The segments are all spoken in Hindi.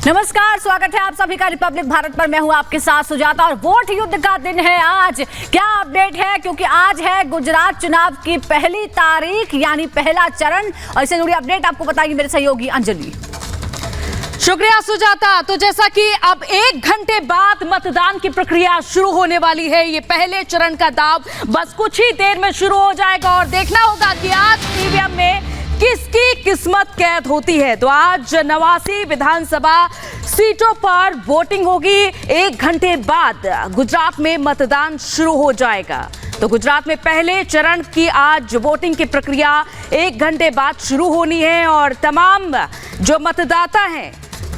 नमस्कार, स्वागत है आप सभी का रिपब्लिक भारत पर। मैं हूं आपके साथ सुजाता और वोट युद्ध का दिन है आज। क्या अपडेट है, क्योंकि आज है गुजरात चुनाव की पहली तारीख यानी पहला चरण, और इससे जुड़ी अपडेट आपको बताएगी मेरे सहयोगी अंजलि। शुक्रिया सुजाता। तो जैसा कि अब 1 घंटे बाद मतदान की प्रक्रिया शुरू होने वाली है। ये पहले चरण का दाव बस कुछ ही देर में शुरू हो जाएगा और देखना होगा कि आज ईवीएम में किसकी किस्मत कैद होती है। तो आज 89 विधानसभा सीटों पर वोटिंग होगी। 1 घंटे बाद गुजरात में मतदान शुरू हो जाएगा। तो गुजरात में पहले चरण की आज वोटिंग की प्रक्रिया 1 घंटे बाद शुरू होनी है और तमाम जो मतदाता हैं,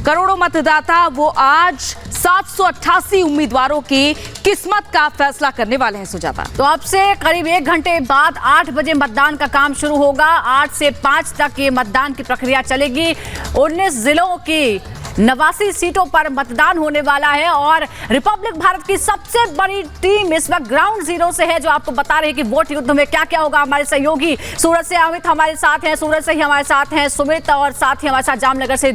करोड़ों मतदाता, वो आज 788 उम्मीदवारों की किस्मत का फैसला करने वाले हैं सुजाता। तो अब से करीब 1 घंटे बाद 8 बजे मतदान का काम शुरू होगा। 8 से 5 तक ये मतदान की प्रक्रिया चलेगी। 19 जिलों की 89 सीटों पर मतदान होने वाला है और रिपब्लिक भारत की सबसे बड़ी टीम इस वक्त ग्राउंड जीरो से है, जो आपको बता रहे हैं कि वोट युद्ध में क्या क्या होगा। हमारे सहयोगी सूरत से अमित हमारे साथ हैं, सूरत से ही हमारे साथ हैं सुमित, और साथ ही हमारे साथ जामनगर से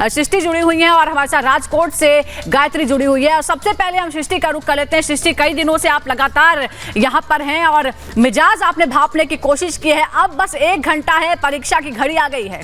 सृष्टि जुड़ी हुई है और हमारे साथ राजकोट से गायत्री जुड़ी हुई है। और सबसे पहले हम सृष्टि का रुख कर लेते हैं। सृष्टि, कई दिनों से आप लगातार यहाँ पर हैं और मिजाज आपने भांपने की कोशिश की है। अब बस 1 घंटा है, परीक्षा की घड़ी आ गई है।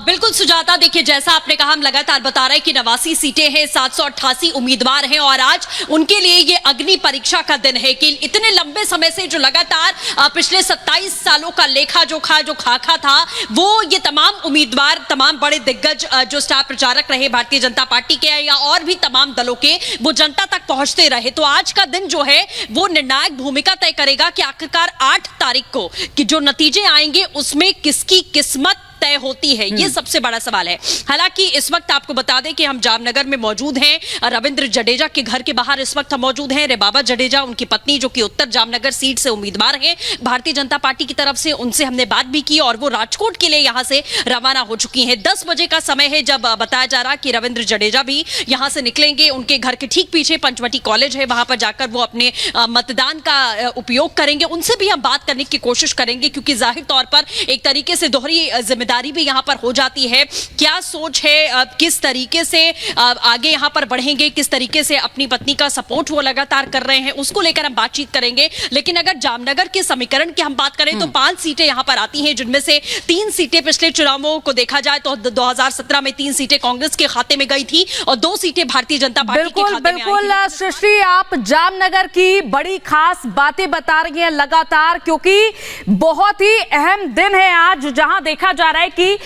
बिल्कुल सुजाता, देखिए जैसा आपने कहा, हम लगातार बता रहे हैं कि 89 सीटें हैं, 788 उम्मीदवार हैं और आज उनके लिए ये अग्नि परीक्षा का दिन है कि इतने लंबे समय से जो लगातार पिछले 27 सालों का लेखा जोखा जो खाका था, वो ये तमाम उम्मीदवार, तमाम बड़े दिग्गज जो स्टार प्रचारक रहे भारतीय जनता पार्टी के या और भी तमाम दलों के, वो जनता तक पहुंचते रहे। तो आज का दिन जो है वो निर्णायक भूमिका तय करेगा कि आखिरकार 8 तारीख को कि जो नतीजे आएंगे उसमें किसकी किस्मत तय होती है। ये सबसे बड़ा सवाल है। हालांकि इस वक्त आपको बता दें कि हम जामनगर में मौजूद हैं। रविंद्र जडेजा के घर के बाहर इस वक्त हम मौजूद हैं। रेबाबा जडेजा, उनकी पत्नी, जो कि उत्तर जामनगर सीट से उम्मीदवार हैं भारतीय जनता पार्टी की तरफ से, उनसे हमने बात भी की और वो राजकोट के लिए यहां से रवाना हो चुकी हैं। 10 बजे का समय है जब बताया जा रहा कि रविंद्र जडेजा भी यहां से निकलेंगे। उनके घर के ठीक पीछे पंचवटी कॉलेज है, वहां पर जाकर वो अपने मतदान का उपयोग करेंगे। उनसे भी हम बात करने की कोशिश करेंगे, क्योंकि जाहिर तौर पर एक तरीके से दोहरी जिम्मेदारी भी यहां पर हो जाती है। क्या सोच है, किस तरीके से आगे यहां पर बढ़ेंगे, किस तरीके से अपनी पत्नी का सपोर्ट वो लगातार कर रहे हैं, उसको लेकर हम बातचीत करेंगे। लेकिन अगर जामनगर के समीकरण की हम बात करें तो 5 सीटें यहां पर आती हैं, जिनमें से 3 सीटें पिछले चुनावों को देखा जाए तो 2017 में 3 सीटें कांग्रेस के खाते में गई थी और 2 सीटें भारतीय जनता पार्टी के खाते में आई थी। बिल्कुल सृष्टि, आप जामनगर की बड़ी खास बातें बता रही हैं लगातार, क्योंकि बहुत ही अहम दिन है आज, जहां देखा जा रहा है कि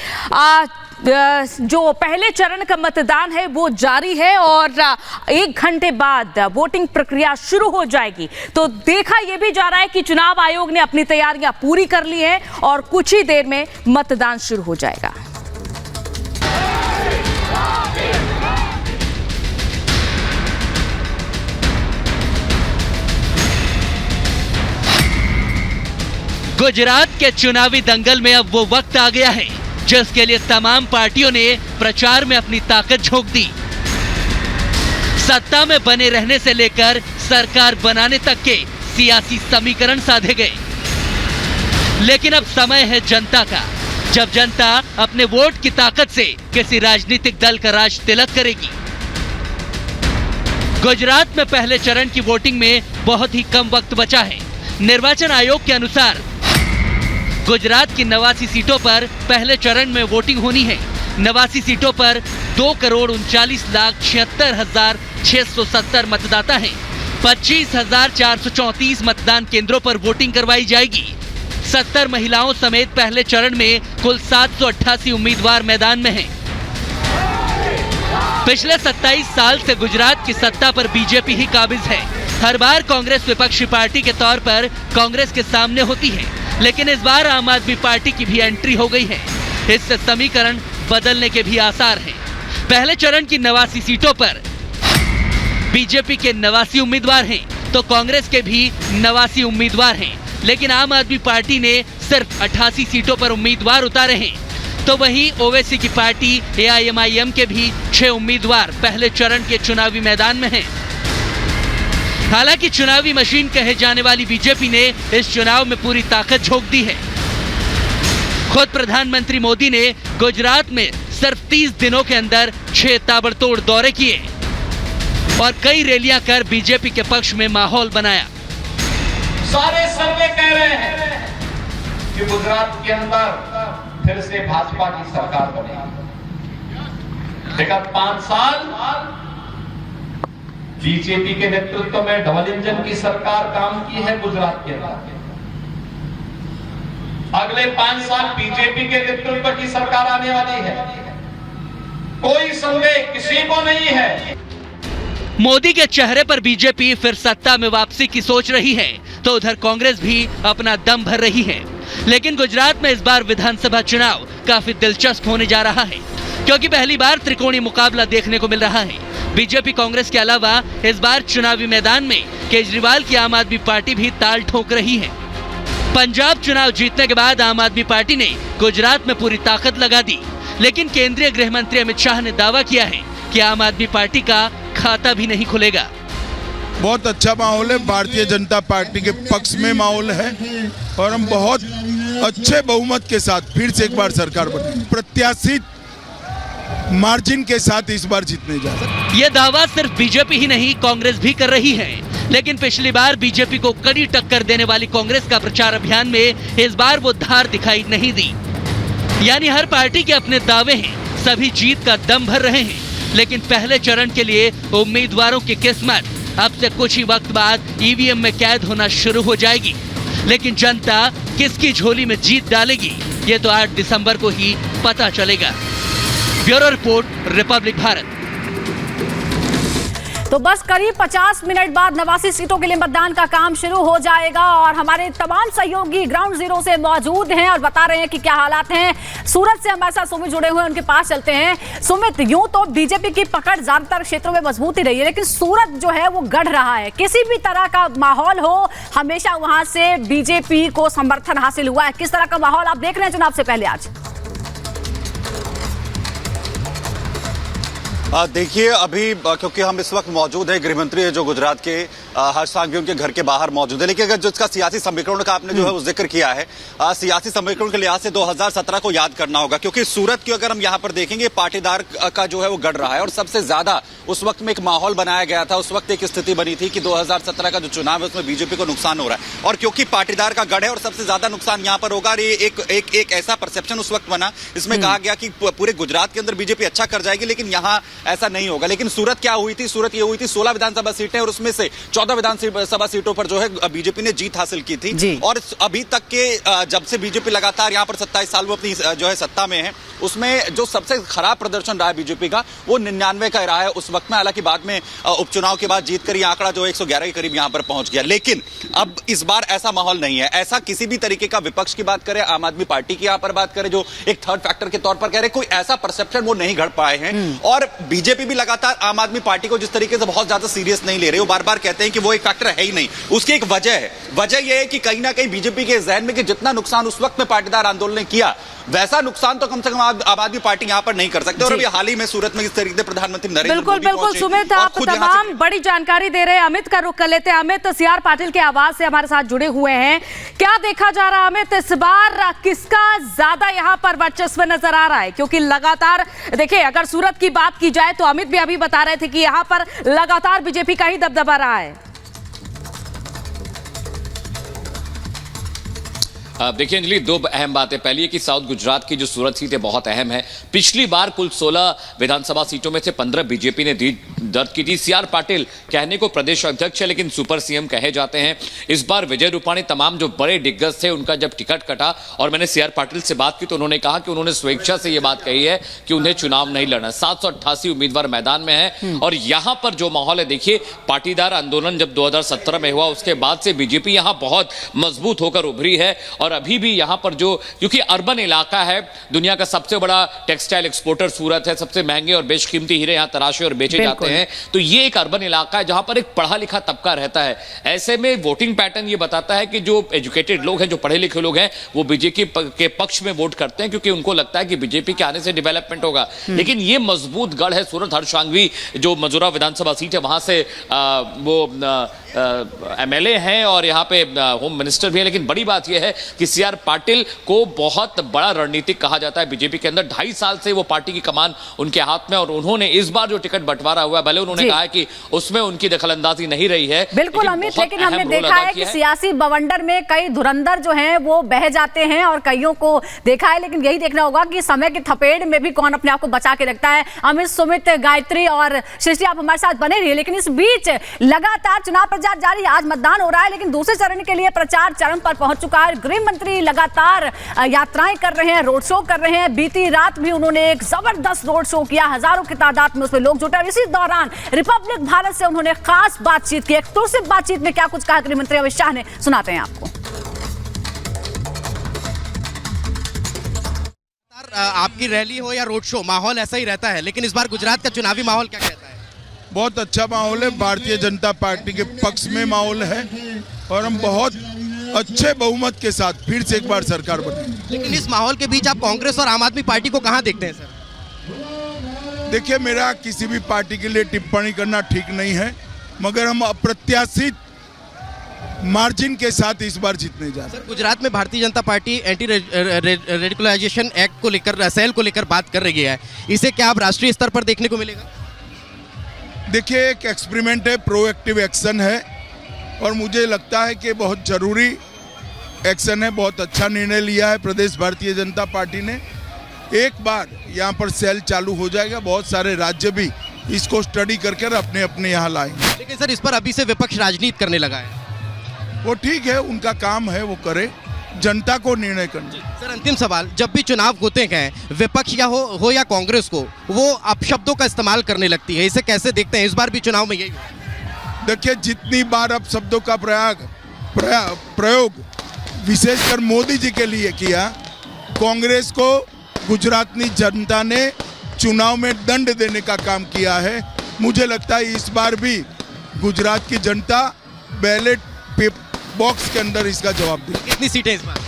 जो पहले चरण का मतदान है वो जारी है और 1 घंटे बाद वोटिंग प्रक्रिया शुरू हो जाएगी। तो देखा यह भी जा रहा है कि चुनाव आयोग ने अपनी तैयारियां पूरी कर ली हैं और कुछ ही देर में मतदान शुरू हो जाएगा। गुजरात के चुनावी दंगल में अब वो वक्त आ गया है जिसके लिए तमाम पार्टियों ने प्रचार में अपनी ताकत झोंक दी। सत्ता में बने रहने से लेकर सरकार बनाने तक के सियासी समीकरण साधे गए। लेकिन अब समय है जनता का, जब जनता अपने वोट की ताकत से किसी राजनीतिक दल का राज तिलक करेगी। गुजरात में पहले चरण की वोटिंग में बहुत ही कम वक्त बचा है। निर्वाचन आयोग के अनुसार गुजरात की 89 सीटों पर पहले चरण में वोटिंग होनी है। 89 सीटों पर 2,39,76,670 मतदाता हैं। 25,434 मतदान केंद्रों पर वोटिंग करवाई जाएगी। 70 महिलाओं समेत पहले चरण में कुल 788 उम्मीदवार मैदान में हैं। पिछले 27 साल से गुजरात की सत्ता पर बीजेपी ही काबिज है। हर बार कांग्रेस विपक्षी पार्टी के तौर पर कांग्रेस के सामने होती है, लेकिन इस बार आम आदमी पार्टी की भी एंट्री हो गई है। इससे समीकरण बदलने के भी आसार हैं। पहले चरण की 89 सीटों पर बीजेपी के 89 उम्मीदवार हैं, तो कांग्रेस के भी 89 उम्मीदवार हैं। लेकिन आम आदमी पार्टी ने सिर्फ 88 सीटों पर उम्मीदवार उतारे हैं। तो वहीं ओवैसी की पार्टी AIMIM के भी 6 उम्मीदवार पहले चरण के चुनावी मैदान में हैं। हालांकि चुनावी मशीन कहे जाने वाली बीजेपी ने इस चुनाव में पूरी ताकत झोंक दी है। खुद प्रधानमंत्री मोदी ने गुजरात में सिर्फ 30 दिनों के अंदर 6 ताबड़तोड़ दौरे किए और कई रैलियां कर बीजेपी के पक्ष में माहौल बनाया। सारे सर्वे कह रहे हैं कि गुजरात के अंदर फिर से भाजपा की सरकार बनेगी। विगत 5 साल बीजेपी के नेतृत्व में डबल इंजन की सरकार काम की है गुजरात के अंदर। अगले 5 साल बीजेपी के नेतृत्व की सरकार आने वाली है, कोई संदेह किसी को नहीं है। मोदी के चेहरे पर बीजेपी फिर सत्ता में वापसी की सोच रही है, तो उधर कांग्रेस भी अपना दम भर रही है। लेकिन गुजरात में इस बार विधानसभा चुनाव काफी दिलचस्प होने जा रहा है, क्योंकि पहली बार त्रिकोणीय मुकाबला देखने को मिल रहा है। बीजेपी कांग्रेस के अलावा इस बार चुनावी मैदान में केजरीवाल की आम आदमी पार्टी भी ताल ठोक रही है। पंजाब चुनाव जीतने के बाद आम आदमी पार्टी ने गुजरात में पूरी ताकत लगा दी, लेकिन केंद्रीय गृह मंत्री अमित शाह ने दावा किया है कि आम आदमी पार्टी का खाता भी नहीं खुलेगा। बहुत अच्छा माहौल है, भारतीय जनता पार्टी के पक्ष में माहौल है और हम बहुत अच्छे बहुमत के साथ फिर से एक बार सरकार बनेगी। प्रत्याशित मार्जिन के साथ इस बार जीतने जा रहे हैं। ये दावा सिर्फ बीजेपी ही नहीं, कांग्रेस भी कर रही है। लेकिन पिछली बार बीजेपी को कड़ी टक्कर देने वाली कांग्रेस का प्रचार अभियान में इस बार वो धार दिखाई नहीं दी। यानी हर पार्टी के अपने दावे हैं, सभी जीत का दम भर रहे हैं, लेकिन पहले चरण के लिए उम्मीदवारों की किस्मत अब से कुछ ही वक्त बाद ईवीएम में कैद होना शुरू हो जाएगी। लेकिन जनता किसकी झोली में जीत डालेगी, ये तो 8 दिसंबर को ही पता चलेगा। Bureau report, Republic Bharat. तो बस करीब 50 मिनट बाद 89 सीटों के लिए मतदान का काम शुरू हो जाएगा और हमारे तमाम सहयोगी ग्राउंड जीरो से मौजूद हैं और बता रहे हैं कि क्या हालात हैं। सूरत से हमारे साथ सुमित जुड़े हुए हैं, उनके पास चलते हैं। सुमित, यूं तो बीजेपी की पकड़ ज्यादातर क्षेत्रों में मजबूत ही रही है, लेकिन सूरत जो है वो गढ़ रहा है। किसी भी तरह का माहौल हो, हमेशा वहां से बीजेपी को समर्थन हासिल हुआ है। किस तरह का माहौल आप देख रहे हैं चुनाव से पहले आज? देखिए, अभी क्योंकि हम इस वक्त मौजूद है, गृह मंत्री है जो गुजरात के हर्ष सांघवी उनके घर के बाहर मौजूद है। लेकिन अगर जो इसका सियासी समीकरण का आपने जो है वो जिक्र किया है, सियासी समीकरण के लिहाज से 2017 को याद करना होगा, क्योंकि सूरत की अगर हम यहाँ पर देखेंगे पाटीदार का जो है वो गढ़ रहा है और सबसे ज्यादा उस वक्त में एक माहौल बनाया गया था। उस वक्त एक स्थिति बनी थी कि 2017 का जो चुनाव है उसमें बीजेपी को नुकसान हो रहा है और क्योंकि पाटीदार का गढ़ है और सबसे ज्यादा नुकसान यहाँ पर होगा। एक ऐसा परसेप्शन उस वक्त बना, इसमें कहा गया कि पूरे गुजरात के अंदर बीजेपी अच्छा कर जाएगी, लेकिन यहाँ ऐसा नहीं होगा। लेकिन सूरत क्या हुई थी? सूरत ये हुई थी 16 विधानसभा सीटें और उसमें से 14 विधानसभा सीटों पर जो है बीजेपी ने जीत हासिल की थी। और अभी तक के जब से बीजेपी लगातार यहाँ पर 27 साल वो अपनी जो है सत्ता में है, उसमें जो सबसे खराब प्रदर्शन रहा है बीजेपी का वो 99 का रहा है उस वक्त में। हालांकि बाद में उपचुनाव के बाद जीत कर ये आंकड़ा जो 111 के करीब यहाँ पर पहुंच गया। लेकिन अब इस बार ऐसा माहौल नहीं है। ऐसा किसी भी तरीके का विपक्ष की बात करें, आम आदमी पार्टी की यहाँ पर बात करें जो एक थर्ड फैक्टर के तौर पर कह रहे, कोई ऐसा परसेप्शन वो नहीं घड़ पाए हैं। और बीजेपी भी लगातार आम आदमी पार्टी को जिस तरीके से बहुत ज्यादा सीरियस नहीं ले रहे, वो बार बार कहते हैं कि वो एक फैक्टर है ही नहीं। उसकी एक वजह है, वजह यह है कि कहीं ना कहीं बीजेपी के जहन में कि जितना नुकसान उस वक्त में पाटीदार आंदोलन ने किया, वैसा नुकसान तो कम से कम आम आदमी पार्टी यहां पर नहीं कर सकते। और अभी हाल ही में सूरत में इस तरीके से प्रधानमंत्री नरेंद्र मोदी बिल्कुल सुमित, आप तमाम बड़ी जानकारी दे रहे हैं। अमित का रुख कर लेते हैं। अमित, सीआर पाटिल के आवाज से हमारे साथ जुड़े हुए हैं। क्या देखा जा रहा है अमित, इस बार किसका ज्यादा यहां पर वर्चस्व नजर आ रहा है? क्योंकि लगातार देखिए, अगर सूरत की बात की जाए तो अमित भी अभी बता रहे थे कि यहां पर लगातार बीजेपी का ही दबदबा रहा है। देखिए अंजलि, दो अहम बातें। पहली है कि साउथ गुजरात की जो सूरत सीट है बहुत अहम है। पिछली बार कुल 16 विधानसभा सीटों में से 15 बीजेपी ने दर्ज की थी। सीआर पाटिल कहने को प्रदेश अध्यक्ष है लेकिन सुपर सीएम कहे जाते हैं। इस बार विजय रूपाणी तमाम जो बड़े दिग्गज थे उनका जब टिकट कटा और मैंने सीआर पाटिल से बात की तो उन्होंने कहा कि उन्होंने स्वेच्छा से यह बात कही है कि उन्हें चुनाव नहीं लड़ना। 788 उम्मीदवार मैदान में है और यहां पर जो माहौल है, देखिए पाटीदार आंदोलन जब 2017 में हुआ उसके बाद से बीजेपी यहां बहुत मजबूत होकर उभरी है। और अभी भी यहां पर जो, क्योंकि अर्बन इलाका है, दुनिया का सबसे बड़ा टेक्सटाइल एक्सपोर्टर सूरत है, सबसे महंगे और बेशकीमती हीरे यहां तराशे और बेचे जाते हैं तो ये एक अर्बन इलाका है जहां पर एक पढ़ा लिखा तबका रहता है। ऐसे में वोटिंग पैटर्न ये बताता है कि जो एजुकेटेड लोग हैं, जो पढ़े लिखे लोग हैं, वो बीजेपी के पक्ष में वोट करते हैं क्योंकि उनको लगता है कि बीजेपी के आने से डेवलपमेंट होगा। लेकिन ये मजबूत गढ़ है सूरत। हर्ष सांघवी जो मजूरा विधानसभा सीट है वहां से वो एमएलए हैं और यहाँ पे होम मिनिस्टर भी है। लेकिन बड़ी बात यह है कि सीआर पाटिल को बहुत बड़ा रणनीतिक कहा जाता है बीजेपी के अंदर। 2.5 साल से वो पार्टी की कमान उनके हाथ में, और उन्होंने इस बार जो टिकट बंटवारा हुआ, भले उन्होंने कहा है कि उसमें उनकी दखलंदाजी नहीं रही है। बिल्कुल अमित, लेकिन हमने देखा है कि सियासी बवंडर में कई धुरंधर जो हैं वो बह जाते हैं और कईयों को देखा है। लेकिन यही देखना होगा कि समय की थपेड़ में भी कौन अपने आप को बचा के रखता है। अमित, सुमित, गायत्री और सृष्टि, आप हमारे साथ बने रहिए। लेकिन इस बीच लगातार चुनाव प्रचार जारी, आज मतदान हो रहा है लेकिन दूसरे चरण के लिए प्रचार चरम पर पहुंच चुका है। गृह मंत्री लगातार यात्राएं कर रहे हैं, रोड शो कर रहे हैं। बीती रात भी उन्होंने एक जबरदस्त रोड शो किया, हजारों की तादाद में उसमें लोग जुटे। और इसी दौरान रिपब्लिक भारत से उन्होंने खास बातचीत की। एक्सक्लूसिव बातचीत में क्या कुछ कहा गृह मंत्री अमित शाह ने, सुनाते हैं आपको। आपकी रैली हो या रोड शो, माहौल ऐसा ही रहता है, लेकिन इस बार गुजरात का चुनावी माहौल क्या कहता है? बहुत अच्छा माहौल है, भारतीय जनता पार्टी के पक्ष में माहौल है और हम बहुत अच्छे बहुमत के साथ फिर से एक बार सरकार बनेंगे। लेकिन इस माहौल के बीच आप कांग्रेस और आम आदमी पार्टी को कहां देखते हैं सर? देखिए, मेरा किसी भी पार्टी के लिए टिप्पणी करना ठीक नहीं है, मगर हम अप्रत्याशित मार्जिन के साथ इस बार जीतने जा रहे हैं। गुजरात में Bharatiya Janata party anti radicalisation act को लेकर, सेल को लेकर बात कर रही है, इसे क्या अब राष्ट्रीय स्तर पर देखने को मिलेगा? देखिए, एक एक्सपेरिमेंट है, प्रोएक्टिव एक्शन है और मुझे लगता है कि बहुत जरूरी एक्शन है। बहुत अच्छा निर्णय लिया है प्रदेश भारतीय जनता पार्टी ने। एक बार यहाँ पर सेल चालू हो जाएगा, बहुत सारे राज्य भी इसको स्टडी करके अपने अपने यहाँ लाएंगे। लेकिन सर, इस पर अभी से विपक्ष राजनीति करने लगा है। वो ठीक है, उनका काम है, वो करे, जनता को निर्णय करना। सर, अंतिम सवाल, जब भी चुनाव होते हैं, विपक्ष या हो या कांग्रेस को, वो अपशब्दों का इस्तेमाल करने लगती है, इसे कैसे देखते हैं? इस बार भी चुनाव में यही देखिए, जितनी बार अपशब्दों का प्रयोग विशेषकर मोदी जी के लिए किया, कांग्रेस को गुजरात की जनता ने चुनाव में दंड देने का काम किया है। मुझे लगता है इस बार भी गुजरात की जनता बैलेट बॉक्स के अंदर इसका जवाब देगी। कितनी सीटें इस बार?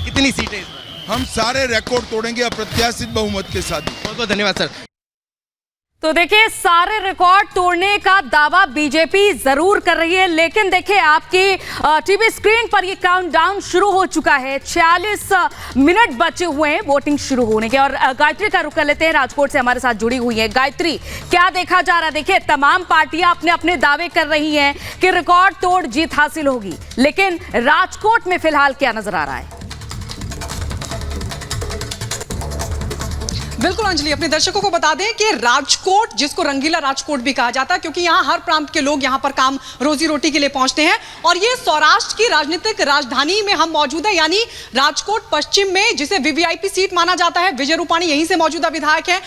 कितनी सीटें इस बार? हम सारे रिकॉर्ड तोड़ेंगे अप्रत्याशित बहुमत के साथ। बहुत बहुत धन्यवाद सर। तो देखिए, सारे रिकॉर्ड तोड़ने का दावा बीजेपी जरूर कर रही है, लेकिन देखिए आपकी टीवी स्क्रीन पर ये काउंटडाउन शुरू हो चुका है। 46 मिनट बचे हुए हैं वोटिंग शुरू होने के। और गायत्री का रुख कर लेते हैं, राजकोट से हमारे साथ जुड़ी हुई है। गायत्री, क्या देखा जा रहा है? देखिए, तमाम पार्टियां अपने अपने दावे कर रही हैं कि रिकॉर्ड तोड़ जीत हासिल होगी, लेकिन राजकोट में फिलहाल क्या नजर आ रहा है? बिल्कुल अंजलि, अपने दर्शकों को बता दें कि राजकोट, जिसको रंगीला राजकोट भी कहा जाता है, क्योंकि यहाँ हर प्रांत के लोग यहाँ पर काम रोजी रोटी के लिए पहुंचते हैं और ये सौराष्ट्र की राजनीतिक राजधानी में हम मौजूद है, यानी राजकोट पश्चिम में, जिसे वीवीआईपी सीट माना जाता है। विजय रूपाणी यहीं से मौजूदा विधायक है।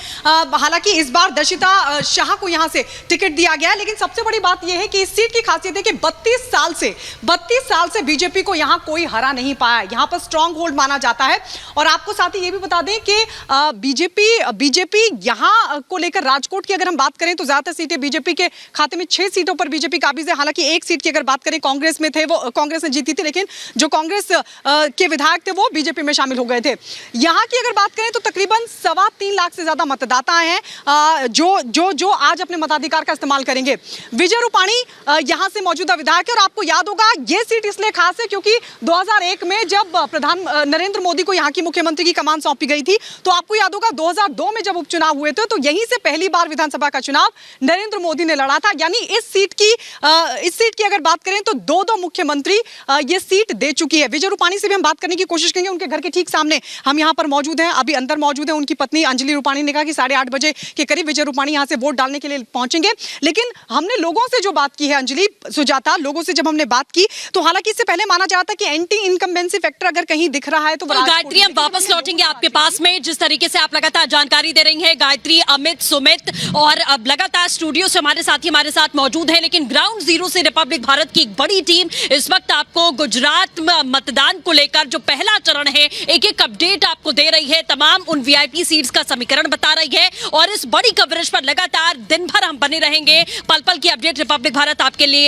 हालांकि इस बार दर्शिता शाह को यहाँ से टिकट दिया गया है, लेकिन सबसे बड़ी बात यह है कि इस सीट की खासियत है कि 32 साल से बीजेपी को यहाँ कोई हरा नहीं पाया। यहाँ पर स्ट्रॉन्ग होल्ड माना जाता है। और आपको साथ ही ये भी बता दें कि बीजेपी यहां को लेकर राजकोट की अगर हम बात करें तो ज्यादातर सीटें बीजेपी के खाते में, 6 सीटों पर बीजेपी काबिज है। हालांकि एक सीट की अगर बात करें कांग्रेस में थे, वो कांग्रेस ने जीती थी, लेकिन जो कांग्रेस के विधायक थे वो बीजेपी में शामिल हो गए थे। यहां की अगर बात करें तो तकरीबन 3.25 लाख से ज्यादा मतदाता हैं जो आज अपने मताधिकार का इस्तेमाल करेंगे। विजय रूपाणी यहां से मौजूदा विधायक है और आपको याद होगा ये सीट इसलिए खास है क्योंकि 2001 में जब नरेंद्र मोदी को यहां की मुख्यमंत्री की कमान सौंपी गई थी, तो आपको याद होगा 2002 में जब उपचुनाव हुए थे तो यहीं से पहली बार विधानसभा का चुनाव नरेंद्र मोदी ने लड़ा था। यानी इस सीट की अगर बात करें तो दो मुख्यमंत्री ये सीट दे चुकी है। विजय रूपाणी से भी हम बात करने की कोशिश करेंगे, उनके घर के ठीक सामने हम यहाँ पर मौजूद हैं, अभी अंदर मौजूद है। उनकी पत्नी अंजलि रूपाणी ने कहा कि 8:30 बजे के करीब विजय रूपाणी यहाँ से वोट डालने के लिए पहुंचेंगे। लेकिन हमने लोगों से जो बात की है, अंजलि, सुजाता, लोगों से जब हमने बात की तो हालांकि इससे पहले माना जाता कि एंटी इनकम्बेंसी फैक्टर अगर कहीं दिख रहा है तो गायत्री, हम वापस लौटेंगे आपके पास में। जिस तरीके से आप लगातार लगातार जानकारी दे रही हैं गायत्री, अमित, सुमित और अब लगातार स्टूडियो से हमारे साथ मौजूद हैं। लेकिन ग्राउंड जीरो से रिपब्लिक भारत की एक बड़ी टीम इस वक्त आपको गुजरात मतदान को लेकर जो पहला चरण है एक अपडेट आपको दे रही है, तमाम उन वीआईपी सीट्स का समीकरण बता रही है और इस बड़ी कवरेज पर लगातार दिन भर हम बने रहेंगे। पल पल की अपडेट रिपब्लिक भारत आपके लिए